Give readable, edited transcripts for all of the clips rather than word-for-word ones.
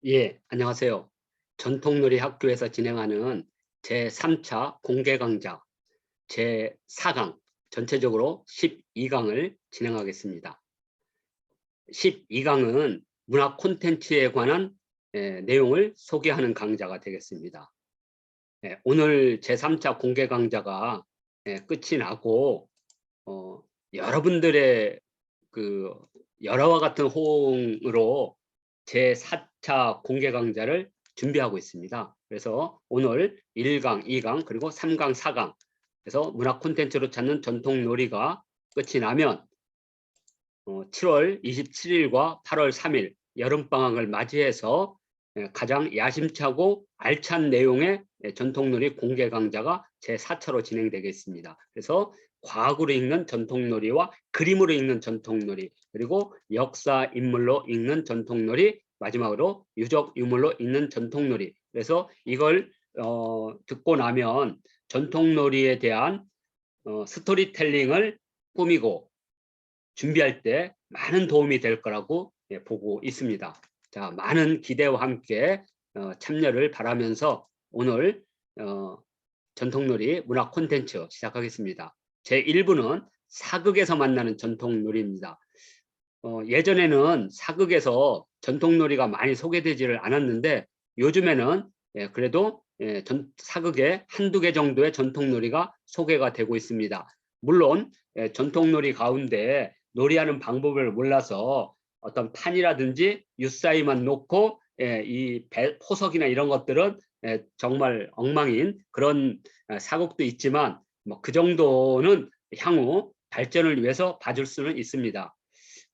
예, 안녕하세요. 전통놀이 학교에서 진행하는 제3차 공개 강좌 제4강, 전체적으로 12강을 진행하겠습니다. 12강은 문화 콘텐츠에 관한 내용을 소개하는 강좌가 되겠습니다. 오늘 제3차 공개 강좌가 끝이 나고 여러분들의 그 열화와 같은 호응으로 제4차 공개 강좌를 준비하고 있습니다. 그래서 오늘 1강, 2강, 그리고 3강, 4강, 그래서 문화 콘텐츠로 찾는 전통 놀이가 끝이 나면 7월 27일과 8월 3일 여름방학을 맞이해서 가장 야심차고 알찬 내용의 전통놀이 공개 강좌가 제4차로 진행되겠습니다. 그래서 과학으로 읽는 전통놀이와 그림으로 읽는 전통놀이, 그리고 역사 인물로 읽는 전통놀이, 마지막으로 유적 유물로 읽는 전통놀이. 그래서 이걸 듣고 나면 전통놀이에 대한 스토리텔링을 꾸미고 준비할 때 많은 도움이 될 거라고 보고 있습니다. 자, 많은 기대와 함께 참여를 바라면서 오늘 전통놀이 문화 콘텐츠 시작하겠습니다. 제1부는 사극에서 만나는 전통놀이입니다. 예전에는 사극에서 전통놀이가 많이 소개되지를 않았는데 요즘에는 그래도 사극에 한두 개 정도의 전통놀이가 소개가 되고 있습니다. 물론 전통놀이 가운데 놀이하는 방법을 몰라서 어떤 판이라든지 유사이만 놓고 이 포석이나 이런 것들은 정말 엉망인 그런 사극도 있지만 뭐 그 정도는 향후 발전을 위해서 봐줄 수는 있습니다.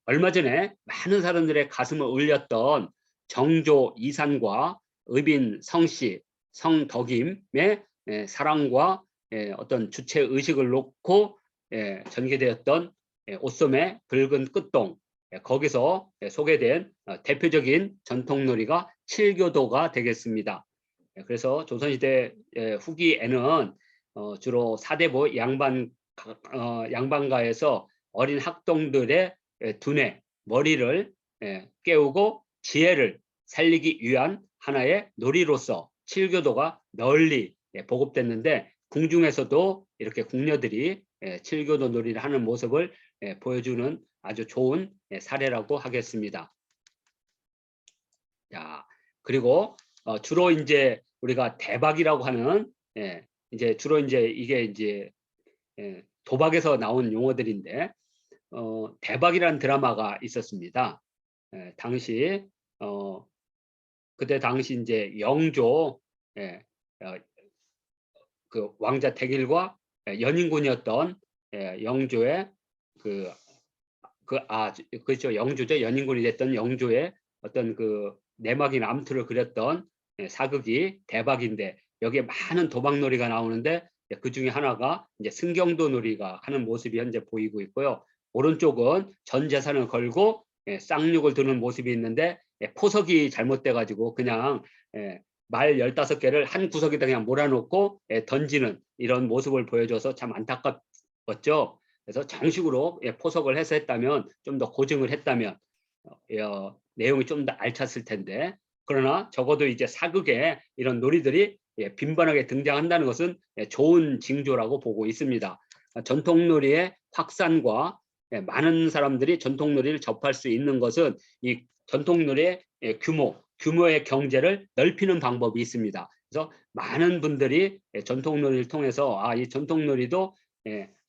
얼마 전에 많은 사람들의 가슴을 울렸던 정조 이산과 의빈 성씨, 성덕임의 사랑과 어떤 주체 의식을 놓고 전개되었던 옷소매 붉은 끝동, 거기서 소개된 대표적인 전통놀이가 칠교도가 되겠습니다. 그래서 조선시대 후기에는 주로 사대부 양반가에서 어린 학동들의 두뇌, 머리를 깨우고 지혜를 살리기 위한 하나의 놀이로서 칠교도가 널리 보급됐는데 궁중에서도 이렇게 궁녀들이 칠교도 놀이를 하는 모습을 보여주는 아주 좋은 사례라고 하겠습니다. 자, 그리고 주로 이제 우리가 대박이라고 하는 이제 주로 이제 이게 이제 도박에서 나온 용어들인데 대박이라는 드라마가 있었습니다. 당시 그때 당시 이제 영조 어, 그 왕자 대길과 연인군이었던 영조의 그렇죠. 영조죠. 연인군이 됐던 영조의 어떤 그 내막인 암투를 그렸던 사극이 대박인데 여기에 많은 도박놀이가 나오는데 그 중에 하나가 이제 승경도 놀이가 하는 모습이 현재 보이고 있고요. 오른쪽은 전 재산을 걸고 쌍욕을 드는 모습이 있는데 포석이 잘못돼 가지고 그냥 말 15개를 한 구석에다 그냥 몰아놓고 던지는 이런 모습을 보여줘서 참 안타깝었죠. 그래서 정식으로 포석을 해서 했다면 좀 더 고증을 했다면 내용이 좀 더 알찼을 텐데 그러나 적어도 이제 사극에 이런 놀이들이 빈번하게 등장한다는 것은 좋은 징조라고 보고 있습니다. 전통놀이의 확산과 많은 사람들이 전통놀이를 접할 수 있는 것은 이 전통놀이의 규모의 경제를 넓히는 방법이 있습니다. 그래서 많은 분들이 전통놀이를 통해서 이 전통놀이도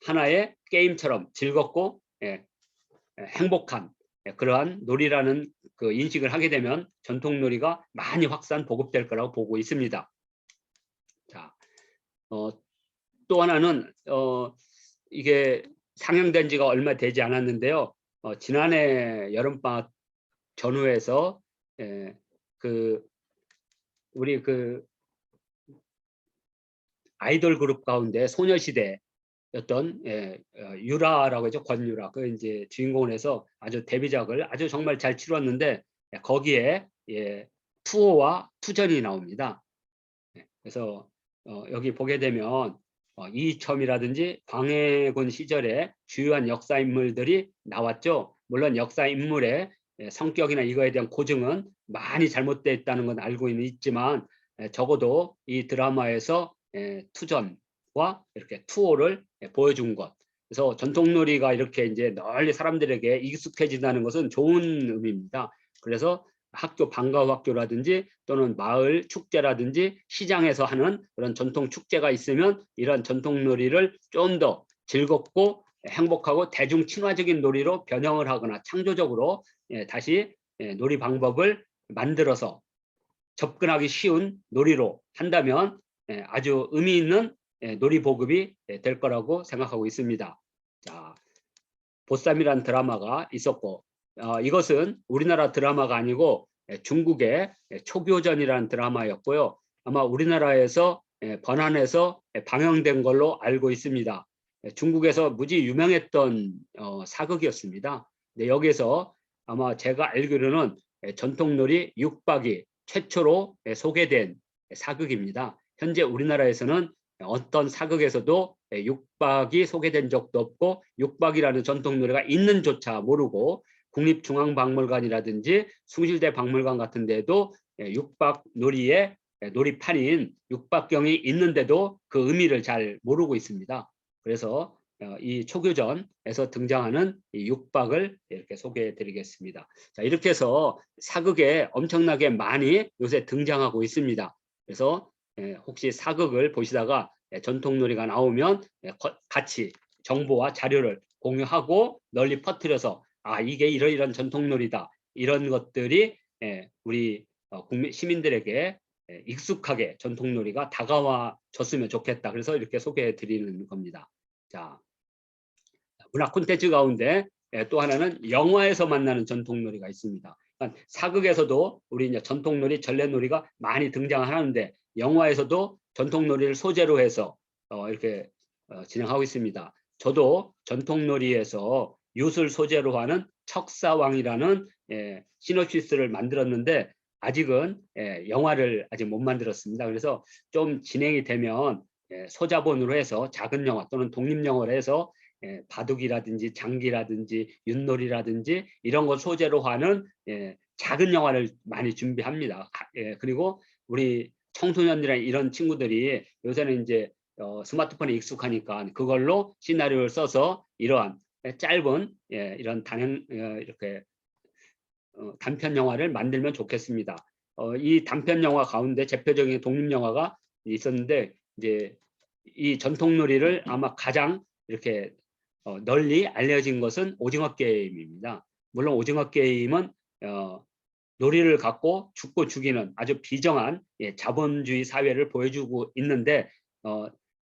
하나의 게임처럼 즐겁고 행복한 그러한 놀이라는 그 인식을 하게 되면 전통놀이가 많이 확산 보급될 거라고 보고 있습니다. 자, 또 하나는 이게 상영된 지가 얼마 되지 않았는데요. 지난해 여름방학 전후에서 우리 그 아이돌 그룹 가운데 소녀시대 어떤 유라라고 하죠. 권유라. 그 이제 주인공을 해서 아주 데뷔작을 아주 정말 잘 치렀는데 거기에 투어와 투전이 나옵니다. 그래서 여기 보게 되면 이첨이라든지 광해군 시절에 주요한 역사 인물들이 나왔죠. 물론 역사 인물의 성격이나 이거에 대한 고증은 많이 잘못되어 있다는 건 알고 있지만 적어도 이 드라마에서 투전과 이렇게 투호를 보여준 것. 그래서 전통놀이가 이렇게 이제 널리 사람들에게 익숙해진다는 것은 좋은 의미입니다. 그래서 학교 방과후 학교라든지 또는 마을 축제라든지 시장에서 하는 그런 전통 축제가 있으면 이런 전통놀이를 좀 더 즐겁고 행복하고 대중 친화적인 놀이로 변형을 하거나 창조적으로 다시 놀이 방법을 만들어서 접근하기 쉬운 놀이로 한다면 아주 의미 있는 놀이 보급이 될 거라고 생각하고 있습니다. 자, 보쌈이라는 드라마가 있었고 이것은 우리나라 드라마가 아니고 중국의 초교전이라는 드라마였고요. 아마 우리나라에서 번안해서 방영된 걸로 알고 있습니다. 중국에서 무지 유명했던 사극이었습니다. 네, 여기서 아마 제가 알기로는 전통놀이 육박이 최초로 소개된 사극입니다. 현재 우리나라에서는 어떤 사극에서도 육박이 소개된 적도 없고 육박이라는 전통놀이가 있는조차 모르고 국립중앙박물관이라든지 숭실대 박물관 같은 데도 육박 놀이의 놀이판인 육박경이 있는데도 그 의미를 잘 모르고 있습니다. 그래서 이 초교전에서 등장하는 이 육박을 이렇게 소개해 드리겠습니다. 자, 이렇게 해서 사극에 엄청나게 많이 요새 등장하고 있습니다. 그래서 혹시 사극을 보시다가 전통놀이가 나오면 같이 정보와 자료를 공유하고 널리 퍼뜨려서 이게 이러이러한 전통놀이다. 이런 것들이 우리 국민 시민들에게 익숙하게 전통놀이가 다가와줬으면 좋겠다. 그래서 이렇게 소개해 드리는 겁니다. 자, 문화 콘텐츠 가운데 또 하나는 영화에서 만나는 전통놀이가 있습니다. 그러니까 사극에서도 우리 이제 전통놀이, 전래놀이가 많이 등장하는데 영화에서도 전통놀이를 소재로 해서 이렇게 진행하고 있습니다. 저도 전통놀이에서 윷을 소재로 하는 척사왕이라는 시놉시스를 만들었는데 아직은 영화를 아직 못 만들었습니다. 그래서 좀 진행이 되면 소자본으로 해서 작은 영화 또는 독립영화를 해서 바둑이라든지 장기라든지 윷놀이라든지 이런 걸 소재로 하는 작은 영화를 많이 준비합니다. 그리고 우리 청소년들이나 이런 친구들이 요새는 이제 스마트폰에 익숙하니까 그걸로 시나리오를 써서 이러한 짧은 이런 이렇게 단편 영화를 만들면 좋겠습니다. 이 단편 영화 가운데 대표적인 독립 영화가 있었는데 이제 이 전통놀이를 아마 가장 이렇게 널리 알려진 것은 오징어 게임입니다. 물론 오징어 게임은 놀이를 갖고 죽고 죽이는 아주 비정한 자본주의 사회를 보여주고 있는데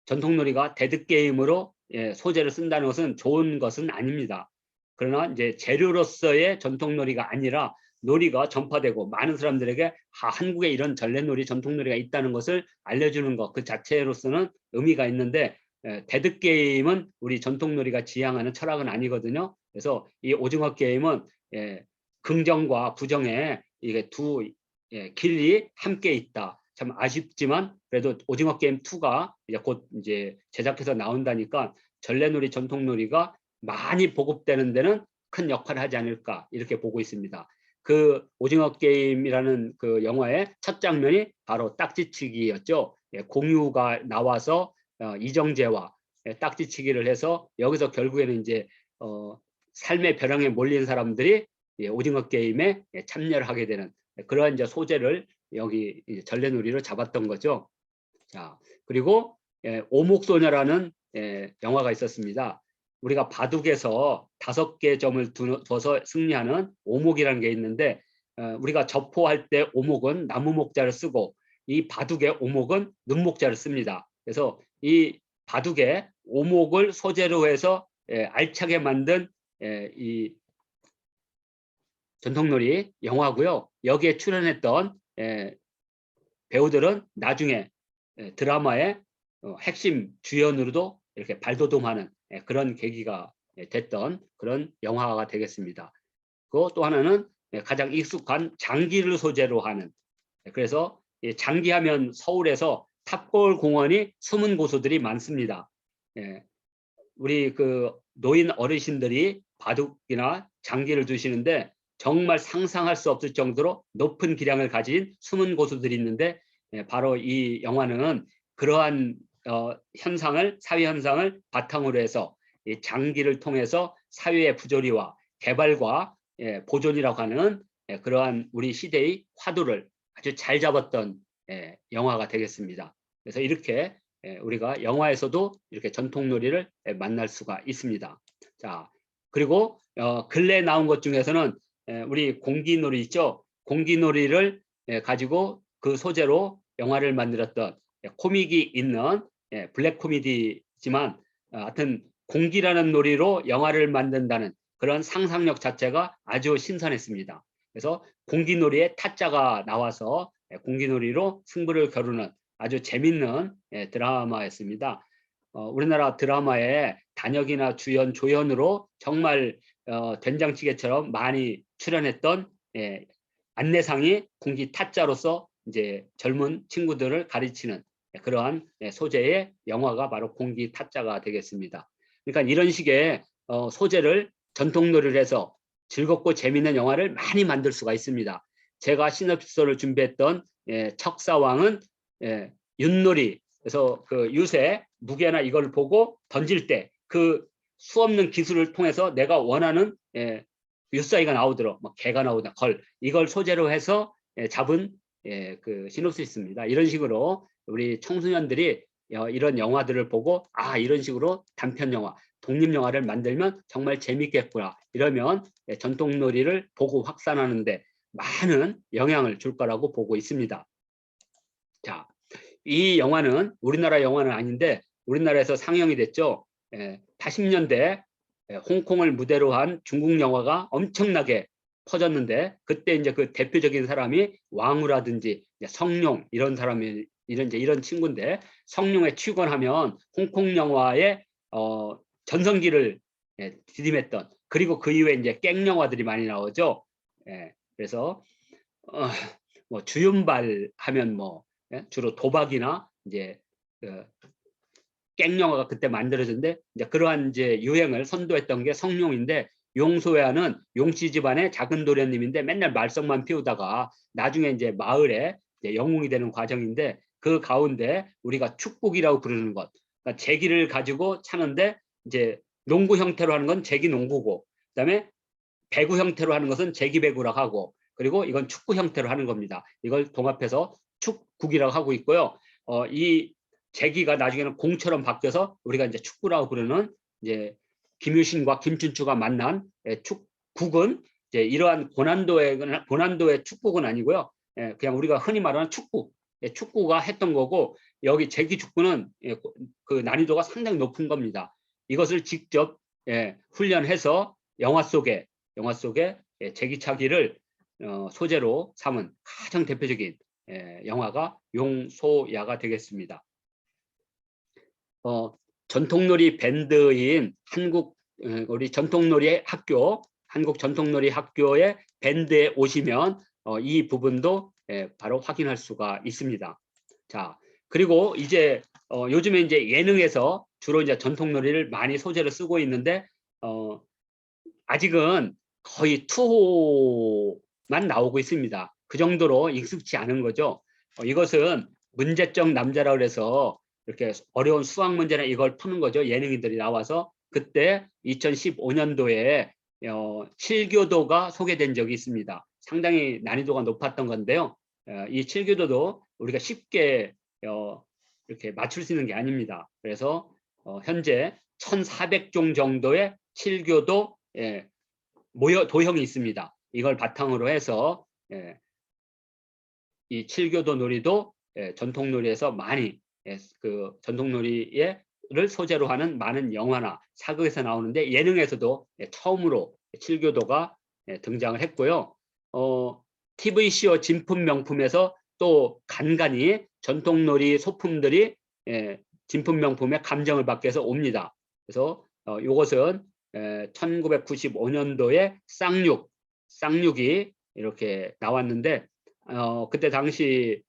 전통놀이가 데드게임으로 소재를 쓴다는 것은 좋은 것은 아닙니다. 그러나 이제 재료로서의 전통놀이가 아니라 놀이가 전파되고 많은 사람들에게 한국에 이런 전래놀이, 전통놀이가 있다는 것을 알려주는 것 그 자체로서는 의미가 있는데 데드게임은 우리 전통놀이가 지향하는 철학은 아니거든요. 그래서 이 오징어 게임은 긍정과 부정의 이게 두 길이 함께 있다. 참 아쉽지만 그래도 오징어 게임 2가 이제 곧 이제 제작해서 나온다니까 전래놀이, 전통놀이가 많이 보급되는 데는 큰 역할을 하지 않을까 이렇게 보고 있습니다. 그 오징어 게임이라는 그 영화의 첫 장면이 바로 딱지치기였죠. 공유가 나와서 이정재와 딱지치기를 해서 여기서 결국에는 이제 삶의 벼랑에 몰린 사람들이 오징어 게임에 참여를 하게 되는 그러한 이제 소재를 여기 전래놀이로 잡았던 거죠. 자, 그리고 오목소녀라는 영화가 있었습니다. 우리가 바둑에서 5개 점을 둬서 승리하는 오목이라는 게 있는데 우리가 접호할 때 오목은 나무 목자를 쓰고 이 바둑의 오목은 눈목자를 씁니다. 그래서 이 바둑의 오목을 소재로 해서 알차게 만든 이 전통놀이 영화고요. 여기에 출연했던 배우들은 나중에 드라마의 핵심 주연으로도 이렇게 발돋움하는 그런 계기가 됐던 그런 영화가 되겠습니다. 그 또 하나는 가장 익숙한 장기를 소재로 하는 그래서 장기하면 서울에서 탑골 공원이 숨은 고수들이 많습니다. 우리 그 노인 어르신들이 바둑이나 장기를 두시는데 정말 상상할 수 없을 정도로 높은 기량을 가진 숨은 고수들이 있는데 바로 이 영화는 그러한 현상을 사회 현상을 바탕으로 해서 이 장기를 통해서 사회의 부조리와 개발과 보존이라고 하는 그러한 우리 시대의 화두를 아주 잘 잡았던 영화가 되겠습니다. 그래서 이렇게 우리가 영화에서도 이렇게 전통놀이를 만날 수가 있습니다. 자, 그리고 근래에 나온 것 중에서는 우리 공기놀이 있죠. 공기놀이를 가지고 그 소재로 영화를 만들었던 코믹이 있는 블랙 코미디지만 하여튼 공기라는 놀이로 영화를 만든다는 그런 상상력 자체가 아주 신선했습니다. 그래서 공기놀이에 타짜가 나와서 공기놀이로 승부를 겨루는 아주 재밌는 드라마였습니다. 우리나라 드라마에 단역이나 주연, 조연으로 정말 된장찌개처럼 많이 출연했던 안내상이 공기 타짜로서 이제 젊은 친구들을 가르치는 그러한 소재의 영화가 바로 공기 타짜가 되겠습니다. 그러니까 이런 식의 소재를 전통놀이를 해서 즐겁고 재미있는 영화를 많이 만들 수가 있습니다. 제가 시놉시스를 준비했던 척사왕은 윷놀이, 그래서 그 윷에 무게나 이걸 보고 던질 때 그 수없는 기술을 통해서 내가 원하는 윷사이가 나오도록 뭐 개가 나오다 걸 이걸 소재로 해서 잡은 그 시놉시스입니다. 이런 식으로 우리 청소년들이 이런 영화들을 보고 아 이런 식으로 단편 영화, 독립 영화를 만들면 정말 재밌겠구나 이러면 전통놀이를 보고 확산하는데 많은 영향을 줄 거라고 보고 있습니다. 자, 이 영화는 우리나라 영화는 아닌데 우리나라에서 상영이 됐죠. 80년대 홍콩을 무대로 한 중국 영화가 엄청나게 퍼졌는데 그때 이제 그 대표적인 사람이 왕우라든지 성룡 이런 사람이 이런 친구인데 성룡에 취권하면 홍콩 영화의 전성기를 디딤했던 그리고 그 이후에 이제 깽 영화들이 많이 나오죠. 그래서 뭐 주윤발 하면 뭐 주로 도박이나 이제 깽 영화가 그때 만들어졌는데 이제 그러한 이제 유행을 선도했던 게 성룡인데 용소야는 용씨 집안의 작은 도련님인데 맨날 말썽만 피우다가 나중에 이제 마을에 이제 영웅이 되는 과정인데 그 가운데 우리가 축국이라고 부르는 것, 그러니까 제기를 가지고 차는데 이제 농구 형태로 하는 건 제기 농구고, 그다음에 배구 형태로 하는 것은 제기 배구라고 하고, 그리고 이건 축구 형태로 하는 겁니다. 이걸 동합해서 축국이라고 하고 있고요. 이 제기가 나중에는 공처럼 바뀌어서 우리가 이제 축구라고 부르는 이제 김유신과 김춘추가 만난 축국은 이제 이러한 고난도의 축국은 아니고요. 그냥 우리가 흔히 말하는 축구, 축구가 했던 거고 여기 제기 축구는 그 난이도가 상당히 높은 겁니다. 이것을 직접 훈련해서 영화 속에 제기차기를 소재로 삼은 가장 대표적인 영화가 용소야가 되겠습니다. 전통놀이 밴드인 우리 전통놀이 학교, 한국 전통놀이 학교의 밴드에 오시면 이 부분도 바로 확인할 수가 있습니다. 자, 그리고 이제 요즘에 이제 예능에서 주로 이제 전통놀이를 많이 소재로 쓰고 있는데 아직은 거의 투호만 나오고 있습니다. 그 정도로 익숙치 않은 거죠. 이것은 문제적 남자라고 해서 이렇게 어려운 수학 문제나 이걸 푸는 거죠. 예능인들이 나와서 그때 2015년도에 7교도가 소개된 적이 있습니다. 상당히 난이도가 높았던 건데요. 이 7교도도 우리가 쉽게 이렇게 맞출 수 있는 게 아닙니다. 그래서 현재 1400종 정도의 7교도 도형이 있습니다. 이걸 바탕으로 해서 이 7교도 놀이도 전통놀이에서 많이 그 전통놀이를 소재로 하는 많은 영화나 사극에서 나오는데 예능에서도 처음으로 7교도가 등장을 했고요. TV쇼 진품 명품에서 또 간간히 전통놀이 소품들이 진품 명품의 감정을 받게 해서 옵니다. 그래서 이것은 1995년도에 쌍육이 이렇게 나왔는데 그때 당시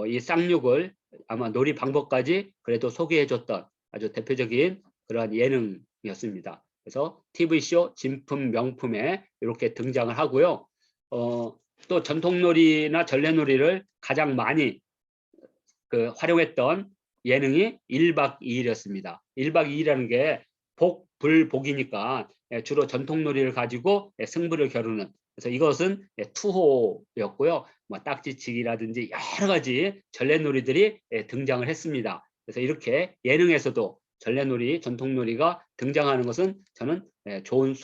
이 쌍육을 아마 놀이 방법까지 그래도 소개해줬던 아주 대표적인 그러한 예능이었습니다. 그래서 TV쇼 진품 명품에 이렇게 등장을 하고요. 또 전통놀이나 전래놀이를 가장 많이 활용했던 예능이 1박 2일이었습니다. 1박 2일이라는 게 복불복이니까 주로 전통놀이를 가지고 승부를 겨루는, 그래서 이것은 투호였고요. 뭐 딱지치기라든지 여러 가지 전래놀이들이 등장을 했습니다. 그래서 이렇게 예능에서도 전래놀이, 전통놀이가 등장하는 것은 저는 좋은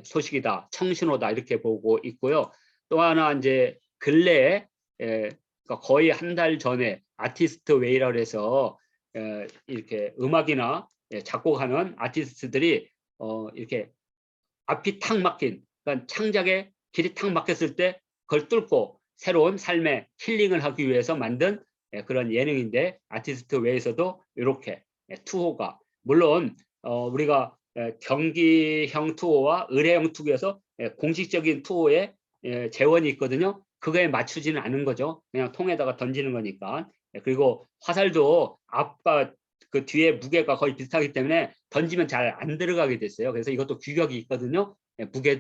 소식이다, 청신호다 이렇게 보고 있고요. 또 하나 이제 근래에 그러니까 거의 한 달 전에 아티스트 웨이라고 해서 이렇게 음악이나 작곡하는 아티스트들이 이렇게 앞이 탁 막힌, 그러니까 창작에 길이 탁 막혔을 때 그걸 뚫고 새로운 삶의 힐링을 하기 위해서 만든 그런 예능인데, 아티스트 웨이에서도 이렇게 투호가, 물론 우리가 경기형 투호와 의뢰형 투호에서 공식적인 투호의 재원이 있거든요. 그거에 맞추지는 않은 거죠. 그냥 통에다가 던지는 거니까. 그리고 화살도 앞과 그 뒤에 무게가 거의 비슷하기 때문에 던지면 잘 안 들어가게 됐어요. 그래서 이것도 규격이 있거든요.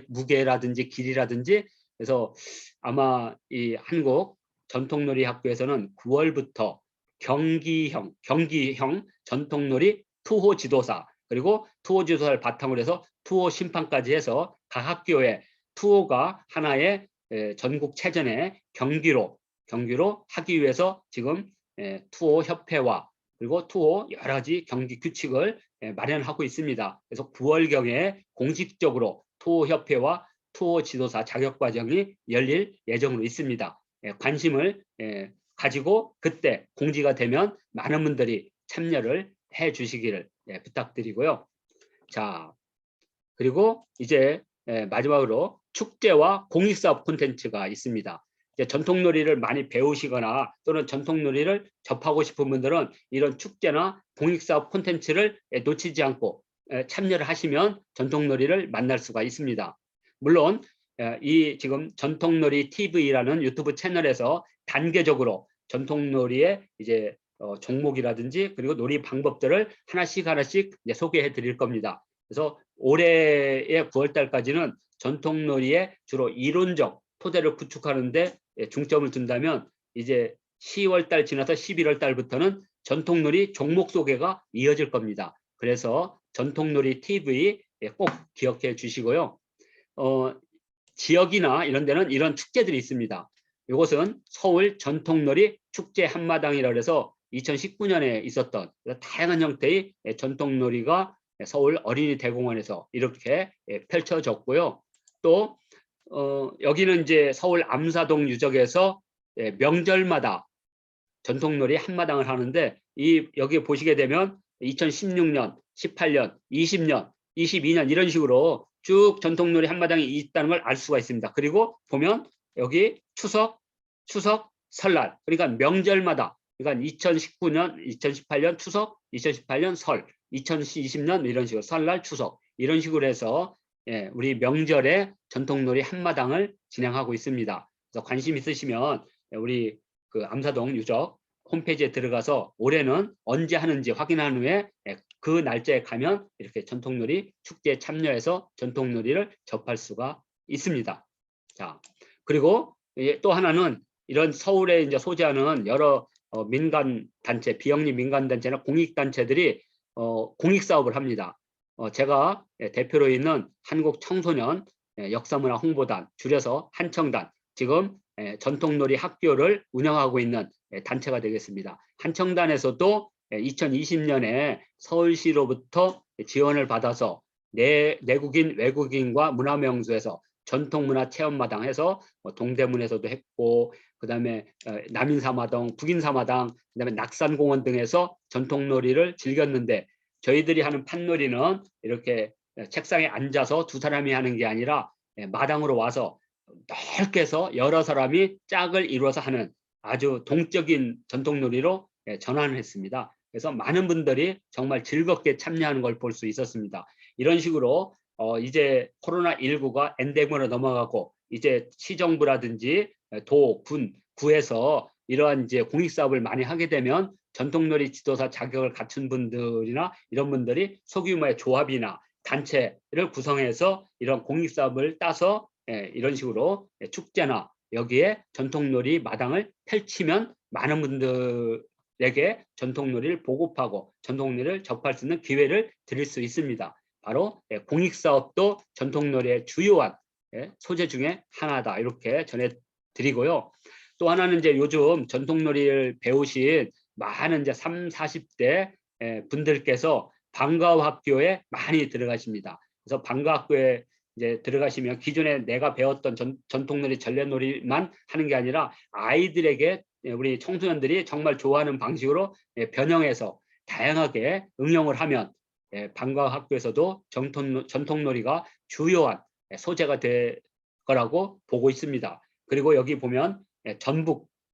무게라든지 길이라든지. 그래서 아마 이 한국 전통놀이 학교에서는 9월부터 경기형 전통놀이 투호 지도사, 그리고 투호 지도사를 바탕으로 해서 투호 심판까지 해서 각 학교에 투호가 하나의 전국체전의 경기로 하기 위해서 지금 투호 협회와 그리고 투호 여러 가지 경기 규칙을 마련하고 있습니다. 그래서 9월경에 공식적으로 투호 협회와 투호 지도사 자격 과정이 열릴 예정으로 있습니다. 관심을 가지고 그때 공지가 되면 많은 분들이 참여를 해 주시기를 부탁드리고요. 자, 그리고 이제 마지막으로 축제와 공익사업 콘텐츠가 있습니다. 이제 전통놀이를 많이 배우시거나 또는 전통놀이를 접하고 싶은 분들은 이런 축제나 공익사업 콘텐츠를 놓치지 않고 참여를 하시면 전통놀이를 만날 수가 있습니다. 물론 이 지금 전통놀이 TV라는 유튜브 채널에서 단계적으로 전통놀이의 이제 종목이라든지 그리고 놀이 방법들을 하나씩 이제 소개해 드릴 겁니다. 그래서 올해의 9월 달까지는 전통놀이의 주로 이론적 토대를 구축하는데 중점을 둔다면, 이제 10월 달 지나서 11월 달부터는 전통놀이 종목 소개가 이어질 겁니다. 그래서 전통놀이 TV 꼭 기억해 주시고요. 지역이나 이런 데는 이런 축제들이 있습니다. 이것은 서울 전통놀이 축제 한마당이라고 해서 2019년에 있었던 다양한 형태의 전통놀이가 서울 어린이 대공원에서 이렇게 펼쳐졌고요. 또 여기는 이제 서울 암사동 유적에서 명절마다 전통놀이 한마당을 하는데, 여기 보시게 되면 2016년, 18년, 20년, 22년 이런 식으로 쭉 전통놀이 한마당이 있다는 걸 알 수가 있습니다. 그리고 보면 여기 추석, 설날, 그러니까 명절마다, 그러니까 2019년, 2018년 추석, 2018년 설, 2020년 이런 식으로 설날, 추석 이런 식으로 해서 우리 명절에 전통놀이 한마당을 진행하고 있습니다. 그래서 관심 있으시면 우리 그 암사동 유적 홈페이지에 들어가서 올해는 언제 하는지 확인한 후에 그 날짜에 가면 이렇게 전통놀이 축제에 참여해서 전통놀이를 접할 수가 있습니다. 자, 그리고 또 하나는 이런 서울에 이제 소재하는 여러 민간 단체, 비영리 민간 단체나 공익 단체들이 공익 사업을 합니다. 제가 대표로 있는 한국 청소년 역사문화 홍보단, 줄여서 한청단, 지금 전통놀이 학교를 운영하고 있는 단체가 되겠습니다. 한청단에서도 2020년에 서울시로부터 지원을 받아서 내국인, 외국인과 문화명소에서 전통문화 체험마당 해서 동대문에서도 했고, 그 다음에 남인사마당, 북인사마당, 그 다음에 낙산공원 등에서 전통놀이를 즐겼는데, 저희들이 하는 판놀이는 이렇게 책상에 앉아서 두 사람이 하는 게 아니라 마당으로 와서 넓게 해서 여러 사람이 짝을 이루어서 하는 아주 동적인 전통놀이로 전환을 했습니다. 그래서 많은 분들이 정말 즐겁게 참여하는 걸 볼 수 있었습니다. 이런 식으로 이제 코로나19가 엔데믹으로 넘어가고 이제 시정부라든지 구에서 이러한 이제 공익사업을 많이 하게 되면 전통놀이 지도사 자격을 갖춘 분들이나 이런 분들이 소규모의 조합이나 단체를 구성해서 이런 공익사업을 따서 이런 식으로 축제나 여기에 전통놀이 마당을 펼치면 많은 분들에게 전통놀이를 보급하고 전통놀이를 접할 수 있는 기회를 드릴 수 있습니다. 바로 공익사업도 전통놀이의 주요한 소재 중에 하나다 이렇게 전해드리고요. 또 하나는 이제 요즘 전통놀이를 배우신 많은 이제 30, 40대 분들께서 방과후학교에 많이 들어가십니다. 그래서 방과학교에 이제 들어가시면 기존에 내가 배웠던 전통놀이, 전래놀이만 하는 게 아니라 아이들에게 우리 청소년들이 정말 좋아하는 방식으로 변형해서 다양하게 응용을 하면 방과학교에서도 전통놀이가 주요한 소재가 될 거라고 보고 있습니다. 그리고 여기 보면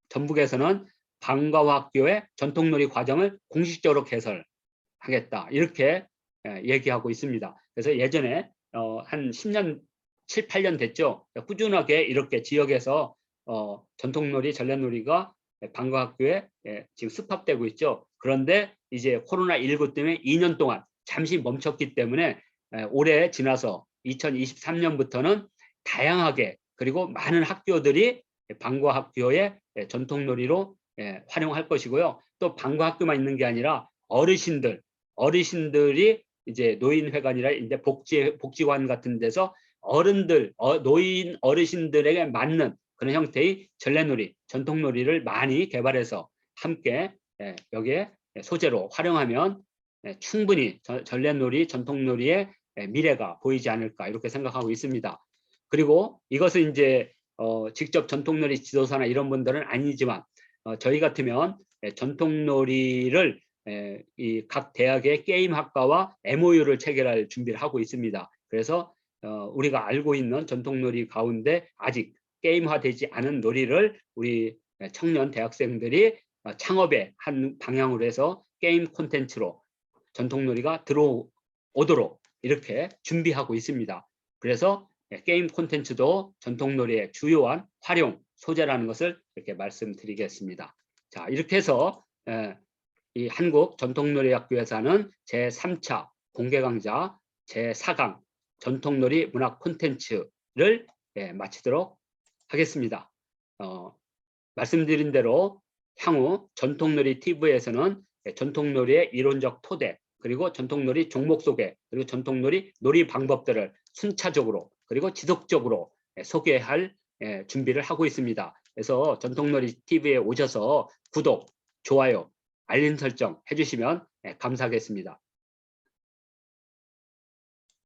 전북에서는 방과후학교의 전통놀이 과정을 공식적으로 개설하겠다 이렇게 얘기하고 있습니다. 그래서 예전에 한 10년, 7, 8년 됐죠. 꾸준하게 이렇게 지역에서 전통놀이, 전래놀이가 방과학교에 지금 습합되고 있죠. 그런데 이제 코로나19 때문에 2년 동안 잠시 멈췄기 때문에 올해 지나서 2023년부터는 다양하게 그리고 많은 학교들이 방과학교의 전통놀이로 활용할 것이고요. 또 방과학교만 있는 게 아니라 어르신들이 이제 노인회관이라 이제 복지관 같은 데서 노인 어르신들에게 맞는 그런 형태의 전래놀이, 전통놀이를 많이 개발해서 함께 여기에 소재로 활용하면 충분히 전래놀이, 전통놀이의 미래가 보이지 않을까 이렇게 생각하고 있습니다. 그리고 이것은 이제 직접 전통놀이 지도사나 이런 분들은 아니지만 저희 같으면 전통놀이를 이 각 대학의 게임학과와 MOU를 체결할 준비를 하고 있습니다. 그래서 우리가 알고 있는 전통놀이 가운데 아직 게임화되지 않은 놀이를 우리 청년 대학생들이 창업의 한 방향으로 해서 게임 콘텐츠로 전통놀이가 들어오도록 이렇게 준비하고 있습니다. 그래서 게임 콘텐츠도 전통놀이의 주요한 활용 소재라는 것을 이렇게 말씀드리겠습니다. 자, 이렇게 해서 이 한국전통놀이학교에서 하는 제3차 공개강좌 제4강 전통놀이 문학 콘텐츠를 마치도록 하겠습니다. 말씀드린 대로 향후 전통놀이 TV에서는 전통놀이의 이론적 토대 그리고 전통놀이 종목 소개 그리고 전통놀이 놀이 방법들을 순차적으로 그리고 지속적으로 소개할 준비를 하고 있습니다. 그래서 전통놀이 TV에 오셔서 구독, 좋아요, 알림 설정 해주시면 감사하겠습니다.